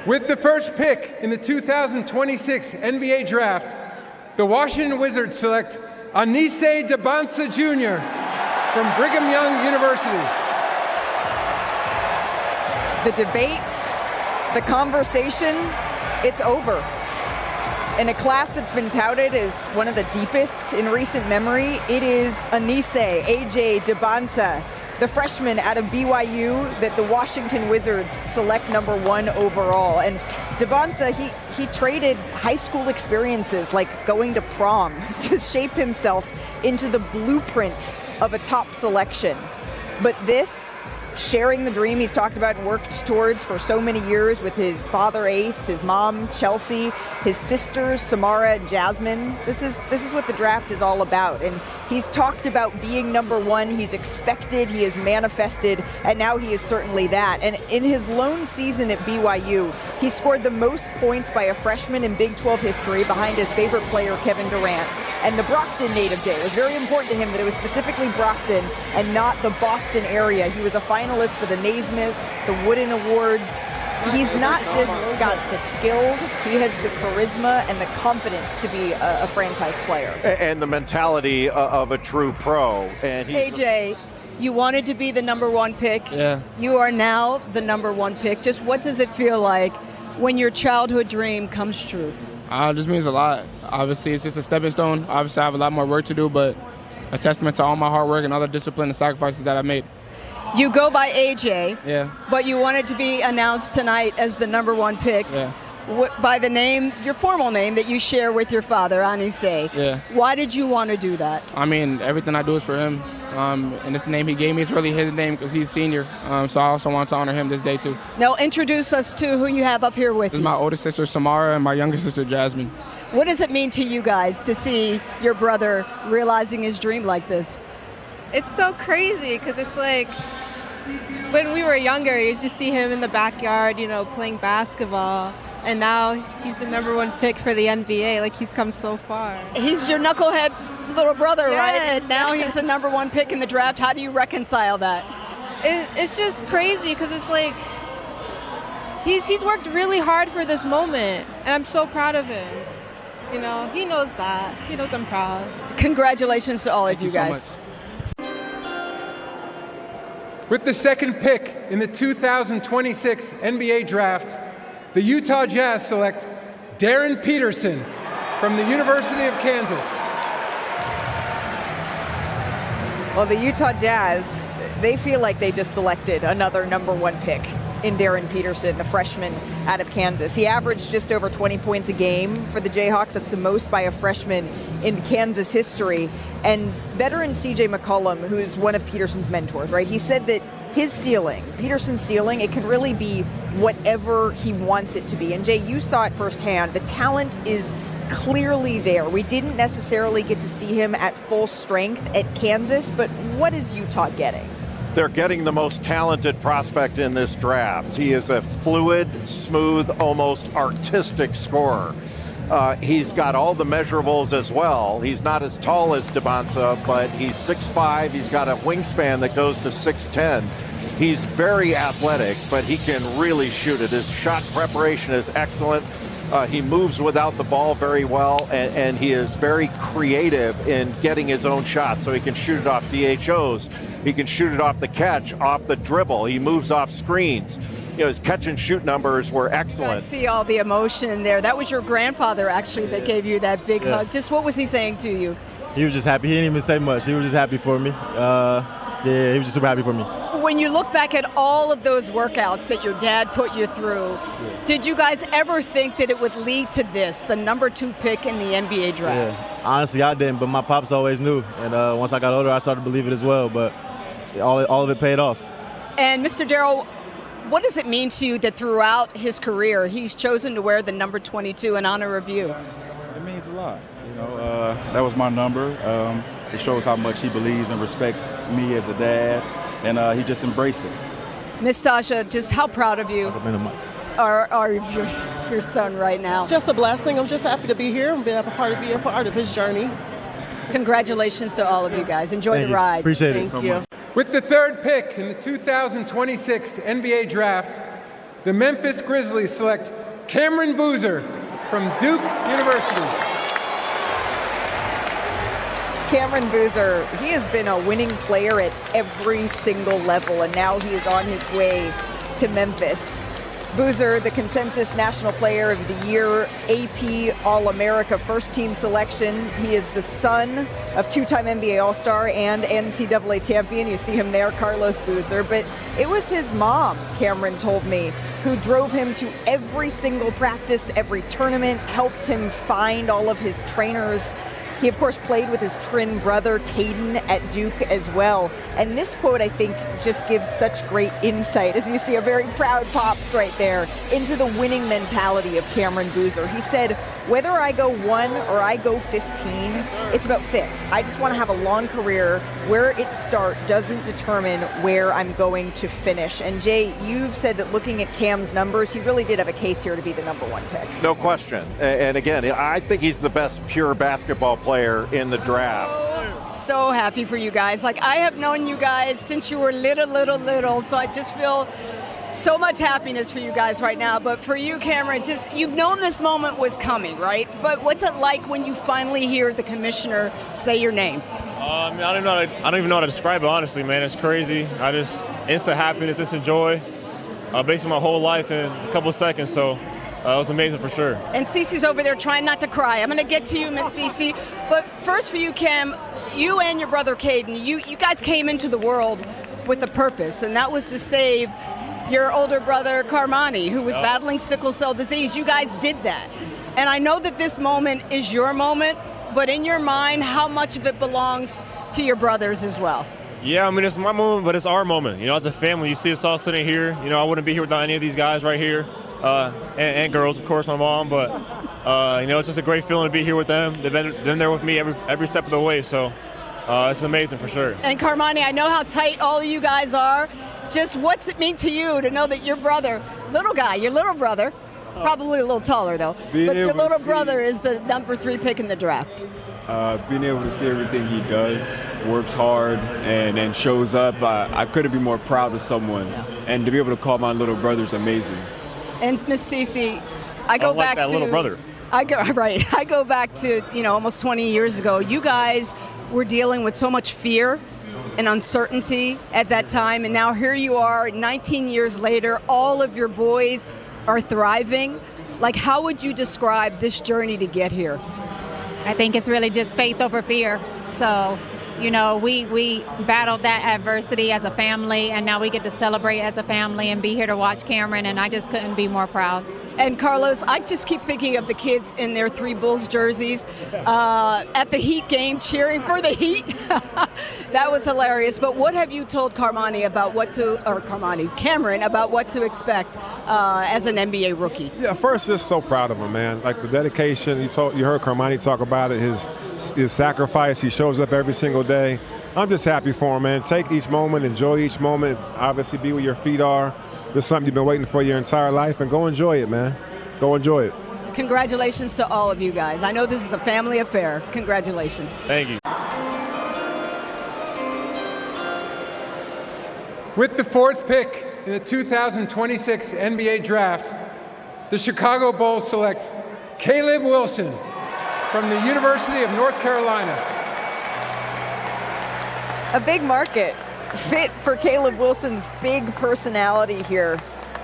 With the first pick in the 2026 NBA Draft, the Washington Wizards select Anise Dabansa Jr. from Brigham Young University. The debate, the conversation, it's over. In a class that's been touted as one of the deepest in recent memory, it is Anise A.J. Dabansa, the freshman out of BYU that the Washington Wizards select number 1 overall. And Dabansa, he traded high school experiences like going to prom to shape himself into the blueprint of a top selection. But this, sharing the dream he's talked about and worked towards for so many years with his father Ace, his mom Chelsea, his sisters Samara and Jasmine. This is what the draft is all about. And he's talked about being number 1. He's expected, he has manifested, and now he is certainly that. And in his lone season at BYU, he scored the most points by a freshman in Big 12 history behind his favorite player, Kevin Durant. And the Brockton native day, it was very important to him that it was specifically Brockton and not the Boston area. He was a finalist for the Naismith, the Wooden Awards. He's not just got the skill, he has the charisma and the confidence to be a franchise player. And the mentality of a true pro. And AJ, you wanted to be the number 1 pick. Yeah. You are now the number 1 pick. Just what does it feel like when your childhood dream comes true? This means a lot. Obviously, it's just a stepping stone. Obviously, I have a lot more work to do, but a testament to all my hard work and other discipline and sacrifices that I made. You go by AJ, Yeah. but you wanted to be announced tonight as the number 1 pick Yeah. by the name, your formal name that you share with your father, Anise. Yeah. Why did you want to do that? I mean, everything I do is for him. And this name he gave me is really his name because he's senior. So I also want to honor him this day, too. Now introduce us to who you have up here with This you. is my older sister, Samara, and my younger sister, Jasmine. What does it mean to you guys to see your brother realizing his dream like this? It's so crazy because it's like when we were younger, you just see him in the backyard, playing basketball. And now he's the number 1 pick for the NBA. Like, he's come so far. He's your knucklehead little brother, Yes. right? And now he's the number 1 pick in the draft. How do you reconcile that? It's just crazy because it's like he's worked really hard for this moment. And I'm so proud of him. He knows that. He knows I'm proud. Congratulations to all of you so guys. much. With the second pick in the 2026 NBA Draft, the Utah Jazz select Darren Peterson from the University of Kansas. Well, the Utah Jazz, they feel like they just selected another number 1 pick in Darren Peterson, the freshman out of Kansas. He averaged just over 20 points a game for the Jayhawks. That's the most by a freshman in Kansas history. And veteran CJ McCollum, who's one of Peterson's mentors, right? He said that his ceiling, Peterson's ceiling, it can really be whatever he wants it to be. And Jay, you saw it firsthand. The talent is clearly there. We didn't necessarily get to see him at full strength at Kansas, but what is Utah getting? They're getting the most talented prospect in this draft. He is a fluid, smooth, almost artistic scorer. He's got all the measurables as well. He's not as tall as Dabansa, but he's 6'5". He's got a wingspan that goes to 6'10". He's very athletic, but he can really shoot it. His shot preparation is excellent. He moves without the ball very well, and he is very creative in getting his own shot. So he can shoot it off DHOs. He can shoot it off the catch, off the dribble. He moves off screens. His catch and shoot numbers were excellent. I see all the emotion in there. That was your grandfather, actually, that gave you that big hug. Just what was he saying to you? He was just happy. He didn't even say much. He was just happy for me. He was just super happy for me. When you look back at all of those workouts that your dad put you through, did you guys ever think that it would lead to this, the number 2 pick in the NBA draft? Yeah. Honestly, I didn't, but my pops always knew. And once I got older, I started to believe it as well. But all of it paid off. And Mr. Darryl, what does it mean to you that throughout his career, he's chosen to wear the number 22 in honor of you? It means a lot. That was my number. It shows how much he believes and respects me as a dad, and he just embraced it. Miss Sasha, just how proud of you are your son right now? It's just a blessing. I'm just happy to be here and be a part of his journey. Congratulations to all of you guys. Enjoy the ride. Appreciate it. Thank you. With the third pick in the 2026 NBA Draft, the Memphis Grizzlies select Cameron Boozer from Duke University. Cameron Boozer, he has been a winning player at every single level, and now he is on his way to Memphis. Boozer, the consensus National Player of the Year, AP All-America first-team selection. He is the son of two-time NBA All-Star and NCAA champion. You see him there, Carlos Boozer. But it was his mom, Cameron told me, who drove him to every single practice, every tournament, helped him find all of his trainers. He, of course, played with his twin brother, Caden, at Duke as well. And this quote, I think, just gives such great insight, as you see a very proud Pops right there, into the winning mentality of Cameron Boozer. He said, whether I go 1 or I go 15, it's about fit. I just want to have a long career. Where it starts doesn't determine where I'm going to finish. And Jay, you've said that looking at Cam's numbers, he really did have a case here to be the #1 pick. No question. And again, I think he's the best pure basketball player in the draft. So happy for you guys. Like, I have known you guys since you were little, so I just feel so much happiness for you guys right now. But for you, Cameron, just, you've known this moment was coming, right? But what's it like when you finally hear the commissioner say your name? I don't even know how to describe it, honestly, man. It's crazy. Instant happiness, instant joy. Basically my whole life in a couple of seconds, so it was amazing for sure. And Cece's over there trying not to cry. I'm going to get to you, Miss Cece. But first for you, Cam, you and your brother Caden, you guys came into the world with a purpose, and that was to save your older brother Carmani, who was battling sickle cell disease. You guys did that. And I know that this moment is your moment, but in your mind, how much of it belongs to your brothers as well? Yeah, I mean, it's my moment, but it's our moment. You know, as a family, you see us all sitting here. You know, I wouldn't be here without any of these guys right here, and girls, of course, my mom. But, you know, it's just a great feeling to be here with them. They've been there with me every step of the way, so it's amazing for sure. And Carmani, I know how tight all of you guys are. Just what's it mean to you to know that your brother, little guy, your little brother, probably a little taller though, but your little brother is the #3 pick in the draft? Being able to see everything he does, works hard, and then shows up, I couldn't be more proud of someone. And to be able to call my little brother is amazing. And Miss Cece, I go back that to little brother. I go back to, you know, almost 20 years ago. You guys were dealing with so much fear and uncertainty at that time, and now here you are 19 years later, all of your boys are thriving. Like, how would you describe this journey to get here? I think it's really just faith over fear. So, you know, we battled that adversity as a family, and now we get to celebrate as a family and be here to watch Cameron, and I just couldn't be more proud. And Carlos, I just keep thinking of the kids in their 3 Bulls jerseys at the Heat game cheering for the Heat. That was hilarious. But what have you told Cameron about what to expect as an NBA rookie? Yeah, first, just so proud of him, man. Like the dedication. You heard Carmani talk about it, his sacrifice. He shows up every single day. I'm just happy for him, man. Take each moment, enjoy each moment. Obviously, be where your feet are. This is something you've been waiting for your entire life, and go enjoy it, man. Go enjoy it. Congratulations to all of you guys. I know this is a family affair. Congratulations. Thank you. With the 4th pick in the 2026 NBA Draft, the Chicago Bulls select Caleb Wilson from the University of North Carolina. A big market fit for Caleb Wilson's big personality here.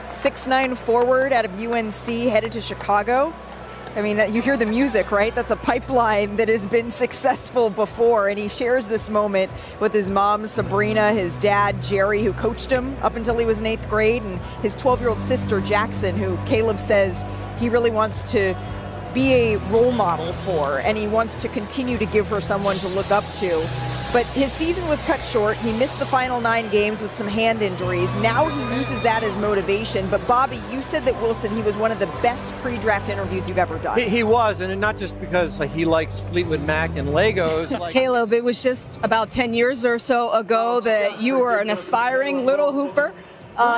6'9" forward out of UNC, headed to Chicago. I mean, you hear the music, right? That's a pipeline that has been successful before, and he shares this moment with his mom, Sabrina, his dad, Jerry, who coached him up until he was in 8th grade, and his 12-year-old sister, Jackson, who Caleb says he really wants to be a role model for, and he wants to continue to give her someone to look up to. But his season was cut short. He missed the final 9 games with some hand injuries. Now he uses that as motivation. But Bobby, you said that Wilson, he was one of the best pre-draft interviews you've ever done. He was, and not just because he likes Fleetwood Mac and Legos. Caleb, it was just about 10 years or so ago that you were an aspiring little hooper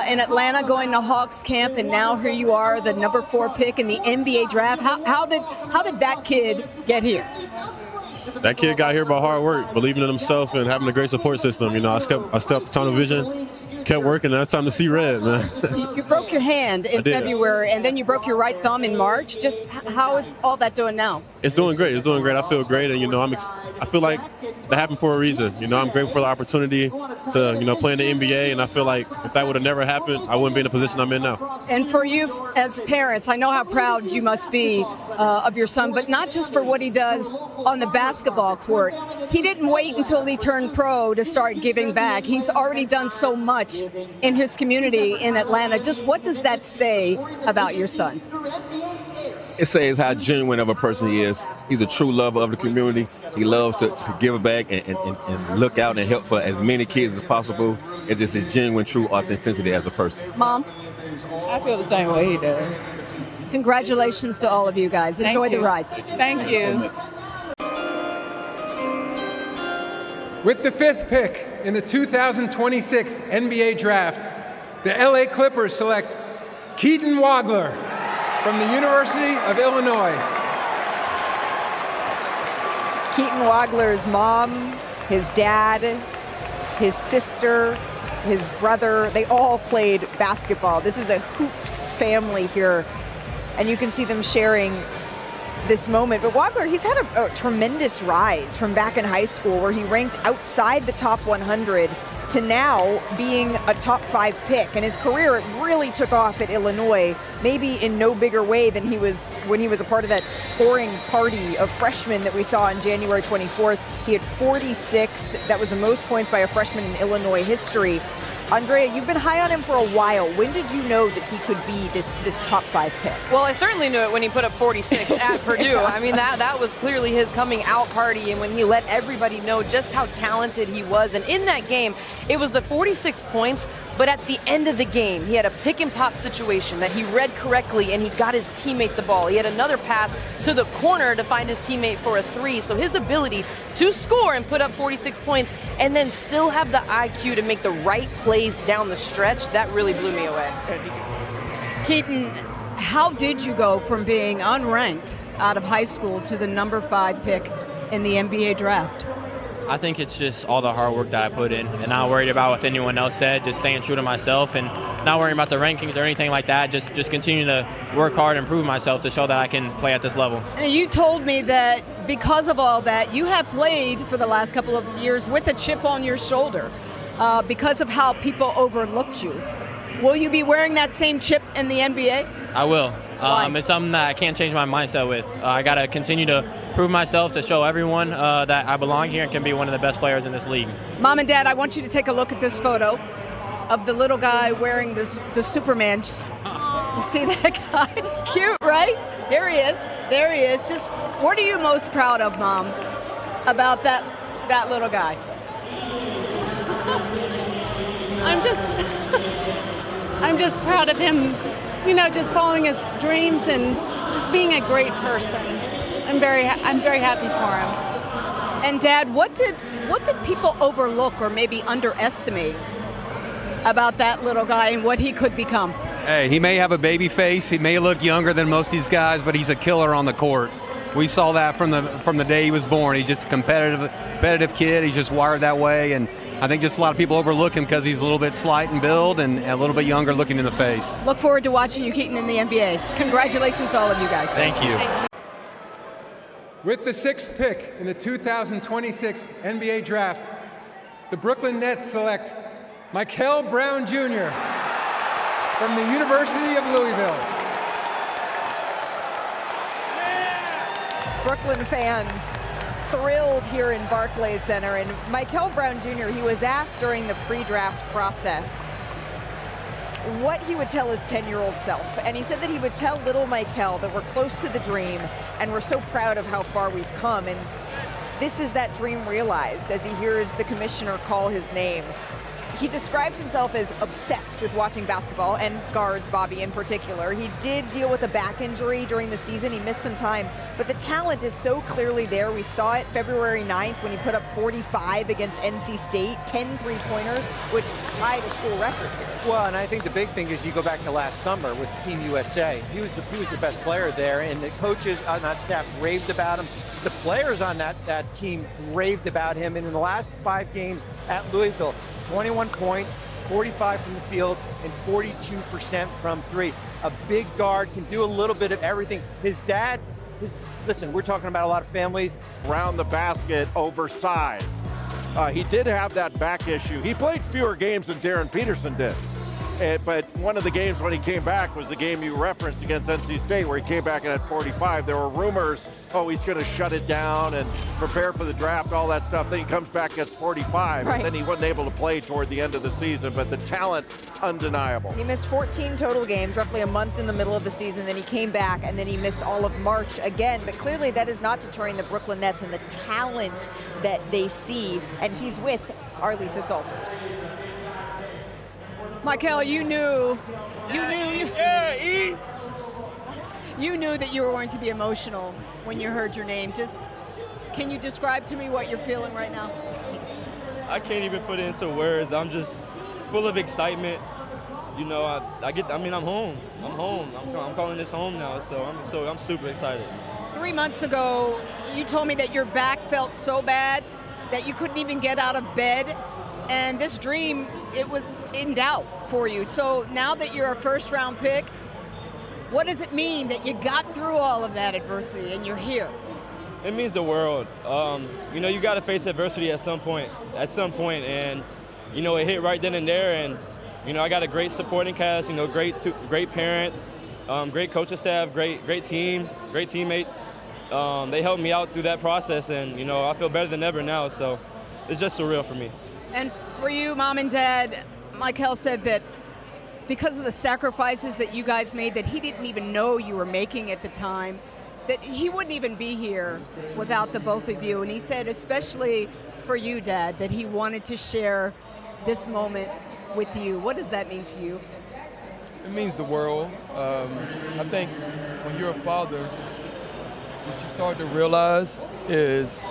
in Atlanta, going to Hawks camp, and now here you are, the #4 pick in the NBA draft. How did that kid get here? That kid got here by hard work, believing in himself, and having a great support system. You know, I stepped tunnel vision, kept working. Now it's time to see red, man. You broke your hand in February, and then you broke your right thumb in March. Just how is all that doing now? It's doing great. It's doing great. I feel great, and I feel like that happened for a reason. I'm grateful for the opportunity to play in the NBA, and I feel like if that would have never happened, I wouldn't be in the position I'm in now. And for you as parents, I know how proud you must be of your son, but not just for what he does on the basketball court. He didn't wait until he turned pro to start giving back. He's already done so much in his community in Atlanta. Just what does that say about your son? It says how genuine of a person he is. He's a true lover of the community. He loves to give back and look out and help for as many kids as possible. It's just his genuine, true authenticity as a person. Mom? I feel the same way he does. Congratulations to all of you guys. Enjoy the ride. Thank you. With the 5th pick in the 2026 NBA Draft, the LA Clippers select Keaton Wagler from the University of Illinois. Keaton Wagler's mom, his dad, his sister, his brother, they all played basketball. This is a hoops family here, and you can see them sharing this moment. But Wagler, he's had a tremendous rise from back in high school where he ranked outside the top 100 to now being a top 5 pick. And his career, it really took off at Illinois, maybe in no bigger way than he was when he was a part of that scoring party of freshmen that we saw on January 24th. He had 46. That was the most points by a freshman in Illinois history. Andrea, you've been high on him for a while. When did you know that he could be this top 5 pick? Well, I certainly knew it when he put up 46 at Purdue. I mean, that was clearly his coming out party, and when he let everybody know just how talented he was. And in that game, it was the 46 points, but at the end of the game, he had a pick and pop situation that he read correctly, and he got his teammate the ball. He had another pass to the corner to find his teammate for a 3. So his ability to score and put up 46 points and then still have the IQ to make the right plays down the stretch, that really blew me away. Keaton, how did you go from being unranked out of high school to the number 5 pick in the NBA draft? I think it's just all the hard work that I put in and not worried about what anyone else said, just staying true to myself and not worrying about the rankings or anything like that, just continue to work hard and prove myself to show that I can play at this level. And you told me that because of all that, you have played for the last couple of years with a chip on your shoulder because of how people overlooked you. Will you be wearing that same chip in the NBA? I will. It's something that I can't change my mindset with. I got to continue to prove myself to show everyone that I belong here and can be one of the best players in this league. Mom and Dad, I want you to take a look at this photo of the little guy wearing the Superman. You see that guy? Cute, right? There he is. There he is. Just what are you most proud of, Mom, about that little guy? I'm just proud of him, just following his dreams and just being a great person. I'm very happy for him. And Dad, what did people overlook or maybe underestimate about that little guy and what he could become? Hey, he may have a baby face. He may look younger than most of these guys, but he's a killer on the court. We saw that from the day he was born. He's just a competitive kid. He's just wired that way, and I think just a lot of people overlook him because he's a little bit slight in build and a little bit younger looking in the face. Look forward to watching you, Keaton, in the NBA. Congratulations to all of you guys. Thank you. With the 6th pick in the 2026 NBA Draft, the Brooklyn Nets select Michael Brown Jr. from the University of Louisville. Brooklyn fans thrilled here in Barclays Center, and Michael Brown Jr., he was asked during the pre-draft process what he would tell his 10-year-old self, and he said that he would tell little Michael that we're close to the dream and we're so proud of how far we've come, and this is that dream realized as he hears the commissioner call his name. He describes himself as obsessed with watching basketball and guards Bobby in particular. He did deal with a back injury during the season. He missed some time, but the talent is so clearly there. We saw it February 9th when he put up 45 against NC State, 10 three-pointers, which tied a school record here. Well, and I think the big thing is you go back to last summer with Team USA. He was the best player there, and the coaches on that staff raved about him. The players on that team raved about him, and in the last 5 games at Louisville, 21 points, 45 from the field and 42% from three. A big guard, can do a little bit of everything. His dad, listen, we're talking about a lot of families. Around the basket, oversized. He did have that back issue. He played fewer games than Darren Peterson did. But one of the games when he came back was the game you referenced against NC State, where he came back and at 45. There were rumors, oh, he's going to shut it down and prepare for the draft, all that stuff. Then he comes back, gets 45, Right. and then he wasn't able to play toward the end of the season. But the talent, undeniable. He missed 14 total games, roughly a month in the middle of the season. Then he came back, and then he missed all of March again. But clearly that is not deterring the Brooklyn Nets and the talent that they see. And he's with our Lisa Salters. Michael, you knew that you were going to be emotional when you heard your name. Just, can you describe to me what you're feeling right now? I can't even put it into words. I'm just full of excitement. You know, I'm home. I'm calling this home now, so I'm super excited. 3 months ago, you told me that your back felt so bad that you couldn't even get out of bed. And this dream, it was in doubt for you. So now that you're a first-round pick, what does it mean that you got through all of that adversity and you're here? It means the world. You know, you got to face adversity at some point. And, you know, it hit right then and there. And, you know, I got a great supporting cast, you know, great parents, great coaching staff, great team, great teammates. They helped me out through that process. And, you know, I feel better than ever now. So it's just surreal for me. And for you, Mom and Dad, Michael said that because of the sacrifices that you guys made that he didn't even know you were making at the time, that he wouldn't even be here without the both of you. And he said, especially for you, Dad, that he wanted to share this moment with you. What does that mean to you? It means the world. I think when you're a father, what you start to realize is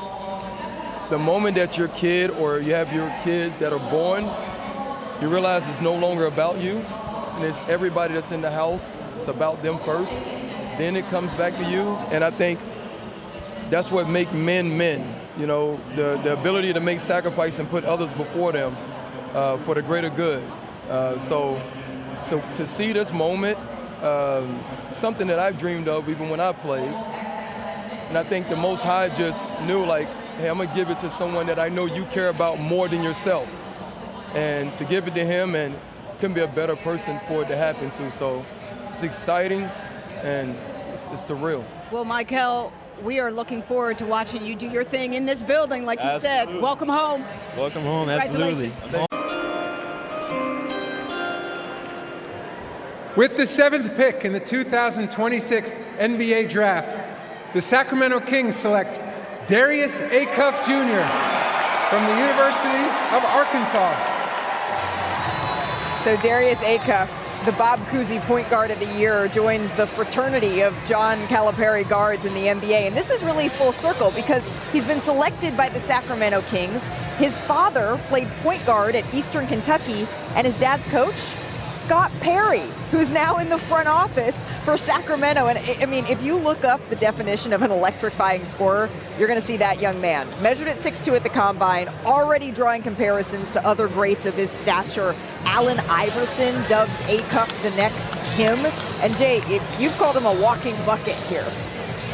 the moment that your kid or you have your kids that are born, you realize it's no longer about you, and it's everybody that's in the house. It's about them first. Then it comes back to you, and I think that's what makes men men. You know, the ability to make sacrifice and put others before them for the greater good. So to see this moment, something that I've dreamed of even when I played, and I think the Most High just knew, like, hey, I'm gonna give it to someone that I know you care about more than yourself. And to give it to him, and couldn't be a better person for it to happen to. So it's exciting and it's surreal. Well, Michael, we are looking forward to watching you do your thing in this building, like you Absolutely. said. Welcome home. Welcome home, absolutely. Congratulations. With the 7th pick in the 2026 NBA Draft, the Sacramento Kings select Darius Acuff Jr. from the University of Arkansas. So Darius Acuff, the Bob Cousy Point Guard of the Year, joins the fraternity of John Calipari guards in the NBA. And this is really full circle because he's been selected by the Sacramento Kings. His father played point guard at Eastern Kentucky, and his dad's coach, Scott Perry, who's now in the front office for Sacramento. And I mean, if you look up the definition of an electrifying scorer, you're going to see that young man. Measured at 6'2" at the combine, already drawing comparisons to other greats of his stature. Allen Iverson dubbed Acuff the next him. And Jay, you've called him a walking bucket here.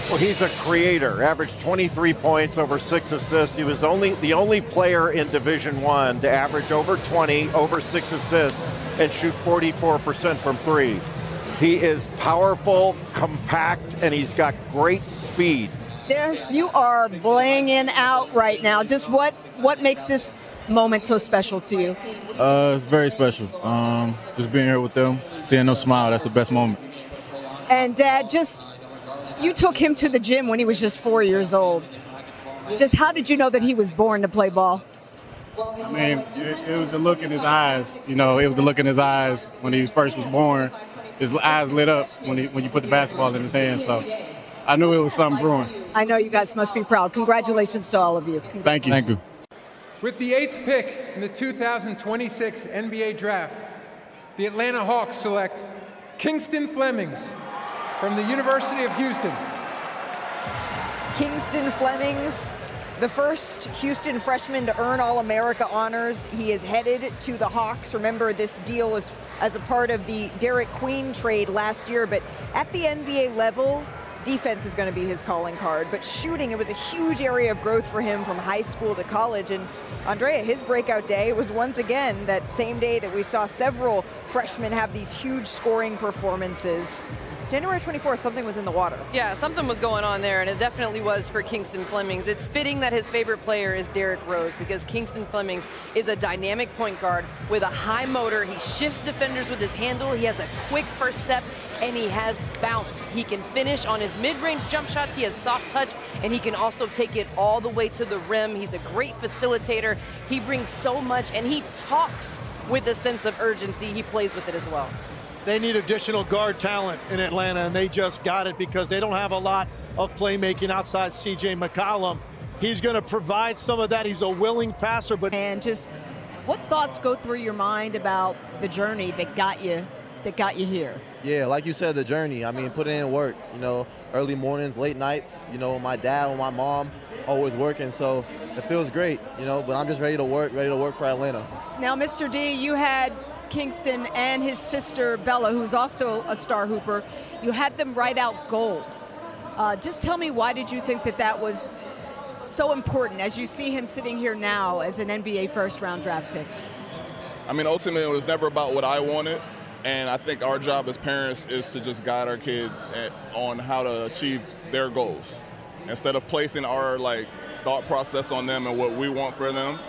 Well, he's a creator. Averaged 23 points, over 6 assists. He was the only player in Division I to average over 20, over 6 assists, and shoot 44% from three. He is powerful, compact, and he's got great speed. Darius, you are blaying out right now. Just what makes this moment so special to you? It's very special. Just being here with them, seeing them smile, that's the best moment. And Dad, you took him to the gym when he was just 4 years old. Just how did you know that he was born to play ball? I mean, it was the look in his eyes. You know, it was the look in his eyes when he first was born. His eyes lit up when you put the basketball in his hand. So I knew it was something brewing. I know you guys must be proud. Congratulations to all of you. Thank you. Thank you. With the 8th pick in the 2026 NBA Draft, the Atlanta Hawks select Kingston Flemings from the University of Houston. Kingston Flemings, The first Houston freshman to earn All-America honors. He is headed to the Hawks. Remember, this deal is as a part of the Derek Queen trade last year, but at the NBA level, defense is going to be his calling card. But shooting, it was a huge area of growth for him from high school to college. And Andrea, his breakout day was once again that same day that we saw several freshmen have these huge scoring performances. January 24th, something was in the water. Yeah, something was going on there, and it definitely was for Kingston Flemings. It's fitting that his favorite player is Derrick Rose because Kingston Flemings is a dynamic point guard with a high motor. He shifts defenders with his handle. He has a quick first step, and he has bounce. He can finish on his mid-range jump shots. He has soft touch, and he can also take it all the way to the rim. He's a great facilitator. He brings so much, and he talks with a sense of urgency. He plays with it as well. They need additional guard talent in Atlanta, and they just got it because they don't have a lot of playmaking outside C.J. McCollum. He's going to provide some of that. He's a willing passer. And just what thoughts go through your mind about the journey that got you here? Yeah, like you said, the journey. I mean, put in work, early mornings, late nights, my dad and my mom always working, so it feels great, but I'm just ready to work for Atlanta. Now, Mr. D, you had Kingston and his sister Bella, who's also a star hooper. You had them write out goals. Just tell me, why did you think that was so important as you see him sitting here now as an NBA first-round draft pick? I mean, ultimately, it was never about what I wanted. And I think our job as parents is to just guide our kids on how to achieve their goals. Instead of placing our thought process on them and what we want for them.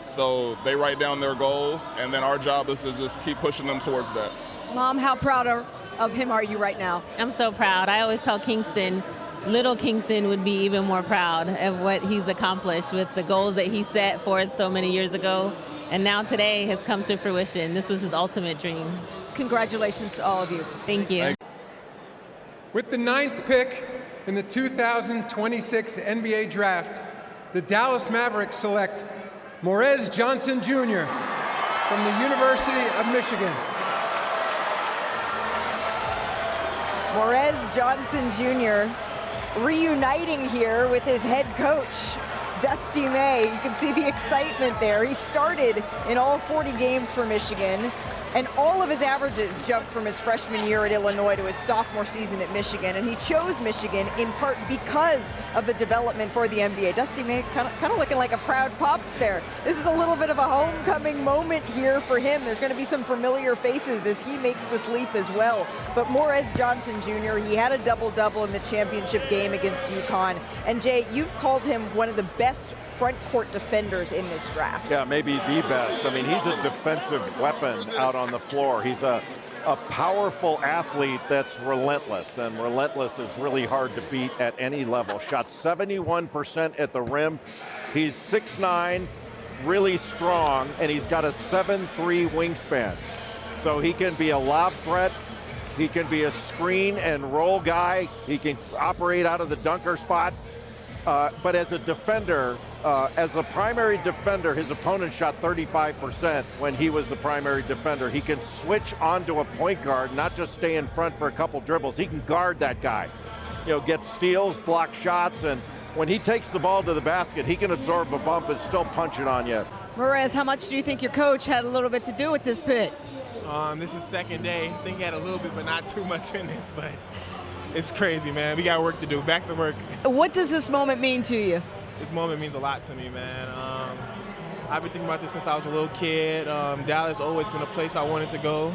So they write down their goals, and then our job is to just keep pushing them towards that. Mom, how proud of him are you right now? I'm so proud. I always tell Kingston, little Kingston would be even more proud of what he's accomplished with the goals that he set forth so many years ago. And now today has come to fruition. This was his ultimate dream. Congratulations to all of you. Thank you. With the 9th pick in the 2026 NBA Draft, the Dallas Mavericks select Morez Johnson Jr. from the University of Michigan. Morez Johnson Jr. reuniting here with his head coach, Dusty May. You can see the excitement there. He started in all 40 games for Michigan, and all of his averages jumped from his freshman year at Illinois to his sophomore season at Michigan, and he chose Michigan in part because of the development for the NBA. Dusty May kind of looking like a proud pops there. This is a little bit of a homecoming moment here for him. There's going to be some familiar faces as he makes this leap as well. But Morez Johnson Jr., he had a double-double in the championship game against UConn. And Jay, you've called him one of the best front court defenders in this draft. Yeah, maybe the best. I mean, he's a defensive weapon out on the floor. He's a powerful athlete that's relentless, and relentless is really hard to beat at any level. Shot 71% at the rim. He's 6'9", really strong, and he's got a 7'3" wingspan. So he can be a lob threat. He can be a screen and roll guy. He can operate out of the dunker spot. But as a defender, as a primary defender, his opponent shot 35% when he was the primary defender. He can switch onto a point guard, not just stay in front for a couple dribbles. He can guard that guy, get steals, block shots, and when he takes the ball to the basket, he can absorb a bump and still punch it on you. Morez, how much do you think your coach had a little bit to do with this pick? This is second day. I think he had a little bit, but not too much in this, but it's crazy, man. We got work to do. Back to work. What does this moment mean to you? This moment means a lot to me, man. I've been thinking about this since I was a little kid. Dallas always been a place I wanted to go,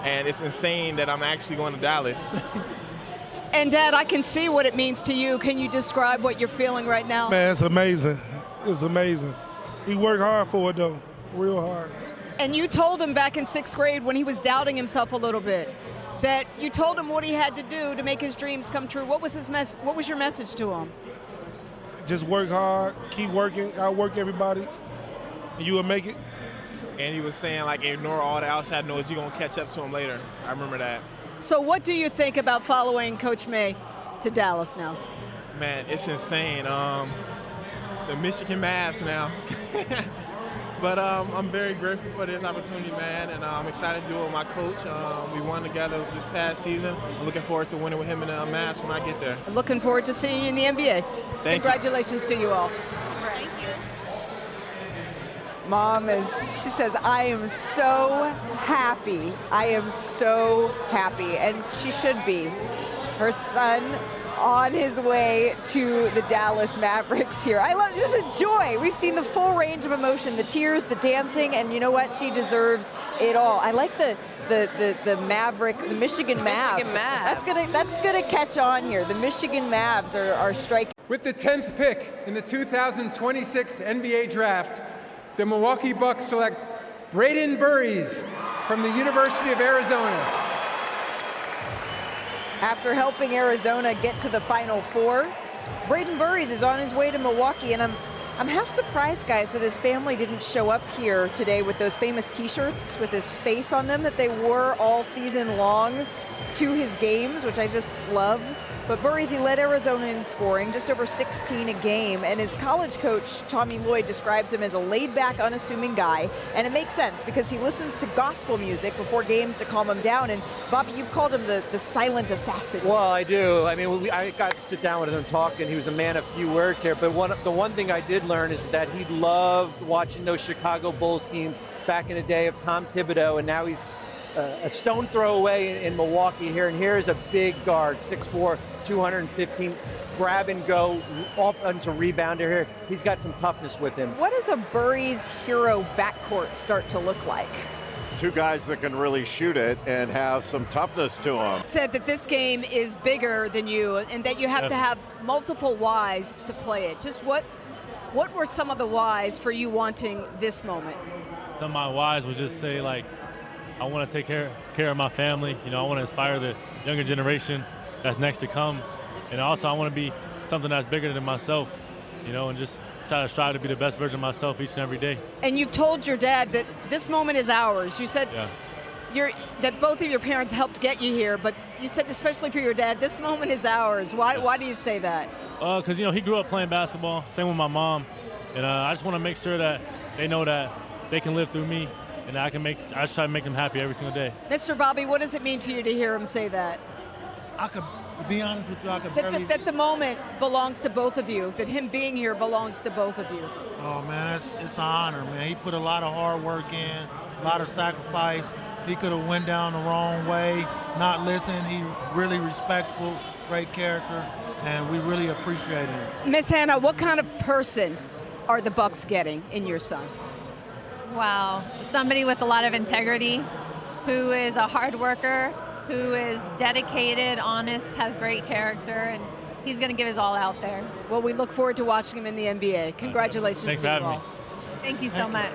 and it's insane that I'm actually going to Dallas. And Dad, I can see what it means to you. Can you describe what you're feeling right now? Man, it's amazing. It's amazing. He worked hard for it, though, real hard. And you told him back in 6th grade when he was doubting himself a little bit, that you told him what he had to do to make his dreams come true. What was What was your message to him? Just work hard, keep working, outwork everybody, and you will make it. And he was saying, ignore all the outside noise. You're going to catch up to him later. I remember that. So what do you think about following Coach May to Dallas now? Man, it's insane. The Michigan Mavs now. But I'm very grateful for this opportunity, man, and I'm excited to do it with my coach. We won together this past season. I'm looking forward to winning with him in the Mavs when I get there. Looking forward to seeing you in the NBA. Thank Congratulations to you all. Mom she says, I am so happy. I am so happy. And she should be. Her son on his way to the Dallas Mavericks here. I love the joy. We've seen the full range of emotion, the tears, the dancing, and you know what? She deserves it all. I like the Maverick, the Michigan Mavs. That's gonna catch on here. The Michigan Mavs are striking. With the 10th pick in the 2026 NBA Draft, the Milwaukee Bucks select Braden Burries from the University of Arizona. After helping Arizona get to the Final Four, Braden Burries is on his way to Milwaukee, and I'm half surprised, guys, that his family didn't show up here today with those famous T-shirts with his face on them that they wore all season long to his games, which I just love. But Burries, he led Arizona in scoring, just over 16 a game, and his college coach, Tommy Lloyd, describes him as a laid-back, unassuming guy, and it makes sense because he listens to gospel music before games to calm him down, and Bobby, you've called him the silent assassin. Well, I do. I mean, I got to sit down with him and talk, and he was a man of few words here, but the one thing I did learn is that he loved watching those Chicago Bulls teams back in the day of Tom Thibodeau, and now he's a stone throw away in Milwaukee here, and here's a big guard, 6'4", 215, grab and go, offensive rebounder here. He's got some toughness with him. What does a Burries hero backcourt start to look like? Two guys that can really shoot it and have some toughness to them. Said that this game is bigger than you and that you have to have multiple whys to play it. Just what were some of the whys for you wanting this moment? Some of my whys would just say, like, I want to take care of my family. You know, I want to inspire the younger generation that's next to come. And also I want to be something that's bigger than myself, you know, and just try to strive to be the best version of myself each and every day. And you've told your dad that this moment is ours. You said that both of your parents helped get you here, but you said especially for your dad, this moment is ours. Why do you say that? Because, you know, he grew up playing basketball, same with my mom. And I just want to make sure that they know that they can live through me, and I just try to make them happy every single day. Mr. Bobby, what does it mean to you to hear him say that? To be honest with you, I could barely... That the moment belongs to both of you, that him being here belongs to both of you. Oh, man, it's an honor, man. He put a lot of hard work in, a lot of sacrifice. He could have went down the wrong way, not listened. He really respectful, great character, and we really appreciate it. Miss Hannah, what kind of person are the Bucks getting in your son? Wow, somebody with a lot of integrity, who is a hard worker, who is dedicated, honest, has great character, and he's going to give his all out there. Well, we look forward to watching him in the NBA. Congratulations Thanks to for you having all. me. Thank you so much.